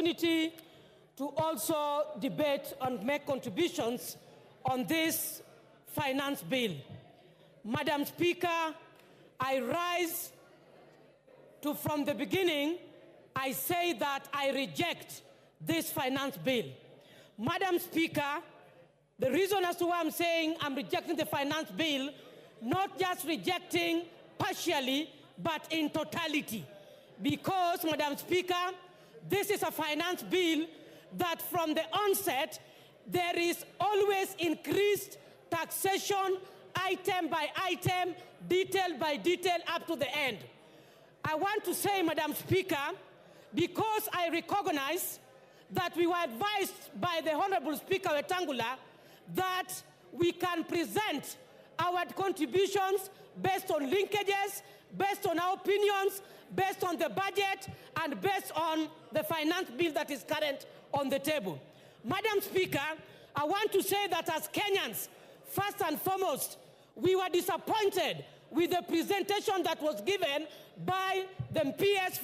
opportunity to also debate and make contributions on this finance bill. Madam Speaker, I rise to, from the beginning, I say that I reject this finance bill. Madam Speaker, the reason as to why I'm saying I'm rejecting the finance bill, not just rejecting partially, but in totality. Because, Madam Speaker, this is a finance bill that from the onset, there is always increased taxation, item by item, detail by detail, up to the end. I want to say, Madam Speaker, because I recognize that we were advised by the Honorable Speaker Wetangula that we can present our contributions based on linkages, based on our opinions, based on the budget, and based on the finance bill that is current on the table. Madam Speaker, I want to say that as Kenyans, first and foremost, we were disappointed with the presentation that was given by the PS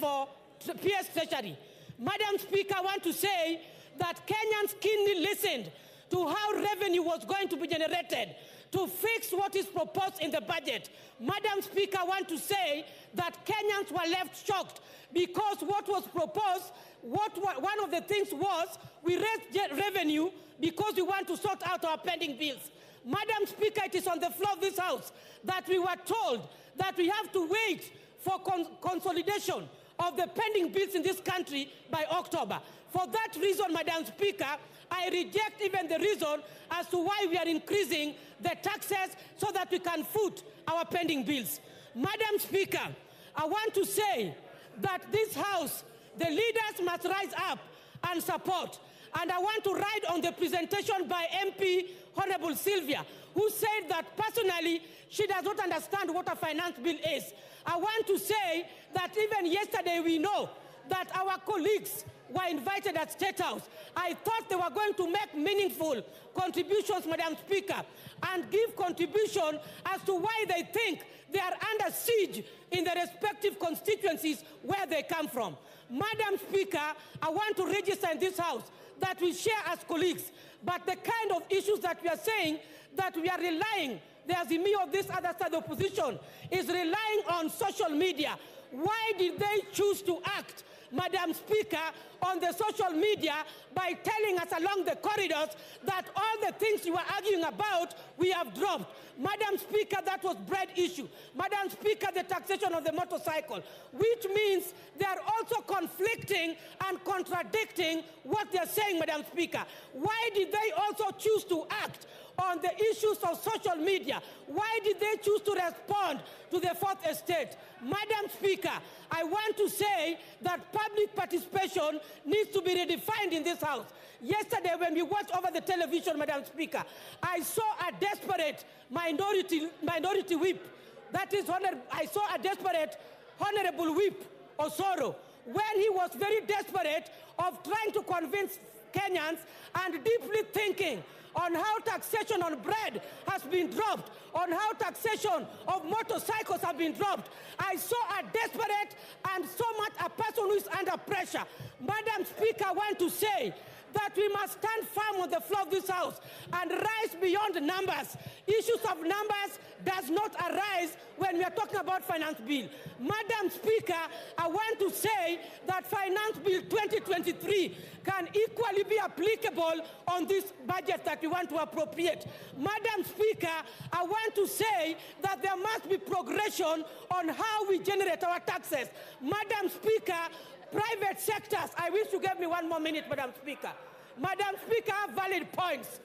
Treasury. Madam Speaker, I want to say that Kenyans keenly listened to how revenue was going to be generated to fix what is proposed in the budget. Madam Speaker, I want to say that Kenyans were left shocked because what was proposed, one of the things was we raised revenue because we want to sort out our pending bills. Madam Speaker, it is on the floor of this House that we were told that we have to wait for consolidation of the pending bills in this country by October. For that reason, Madam Speaker, I reject even the reason as to why we are increasing the taxes so that we can foot our pending bills. Madam Speaker, I want to say that this House, the leaders must rise up and support. And I want to ride on the presentation by MP Honorable Sylvia, who said that personally she does not understand what a finance bill is. I want to say that even yesterday we know that our colleagues were invited at State House. I thought they were going to make meaningful contributions, Madam Speaker, and give contribution as to why they think they are under siege in the respective constituencies where they come from. Madam Speaker, I want to register in this House that we share as colleagues, but the kind of issues that we are saying that we are relying, there's me of this other side of the opposition, is relying on social media. Why did they choose to act, Madam Speaker, on the social media by telling us along the corridors that all the things you were arguing about, we have dropped? Madam Speaker, that was bread issue. Madam Speaker, the taxation of the motorcycle, which means they are also conflicting and contradicting what they're saying, Madam Speaker. Why did they also choose to act on the issues of social media? Why did they choose to respond to the Fourth Estate? Madam Speaker, I want to say that public participation needs to be redefined in this House. Yesterday, when we watched over the television, Madam Speaker, I saw a desperate minority whip. That is, I saw a desperate Honorable Whip Osoro, when he was very desperate of trying to convince Kenyans and deeply thinking on how taxation on bread has been dropped, on how taxation of motorcycles have been dropped. I saw a desperate and so much a person who is under pressure. Madam Speaker, I want to say that we must stand firm on the floor of this House and rise beyond numbers. Issues of numbers does not arise when we are talking about finance bill. Madam Speaker, I want to say that Finance Bill 2023 can equally be applicable on this budget that we want to appropriate. Madam Speaker, I want to say that there must be progression on how we generate our taxes. Madam Speaker, private sectors, I wish you gave me one more minute, Madam Speaker. Madam Speaker, I have valid points.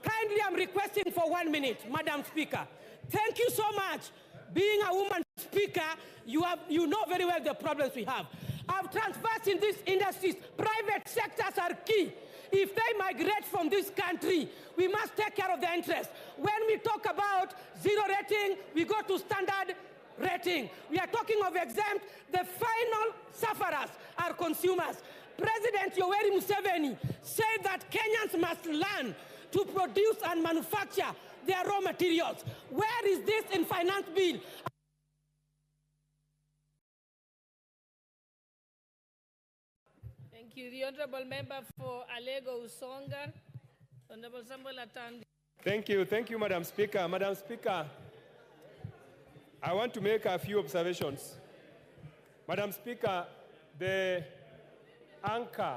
Kindly, I'm requesting for 1 minute, Madam Speaker. Thank you so much. Being a woman speaker, you know very well the problems we have. I've traversed in these industries. Private sectors are key. If they migrate from this country, we must take care of their interests. When we talk about zero rating, we go to standard rating. We are talking of exempt. The final sufferers are consumers. President Yoweri Museveni said that Kenyans must learn to produce and manufacture their raw materials. Where is this in finance bill? Thank you. The Honorable Member for Alego Usonga, Honorable Samuel Atandi. Thank you, Madam Speaker. Madam Speaker, I want to make a few observations. Madam Speaker, the anchor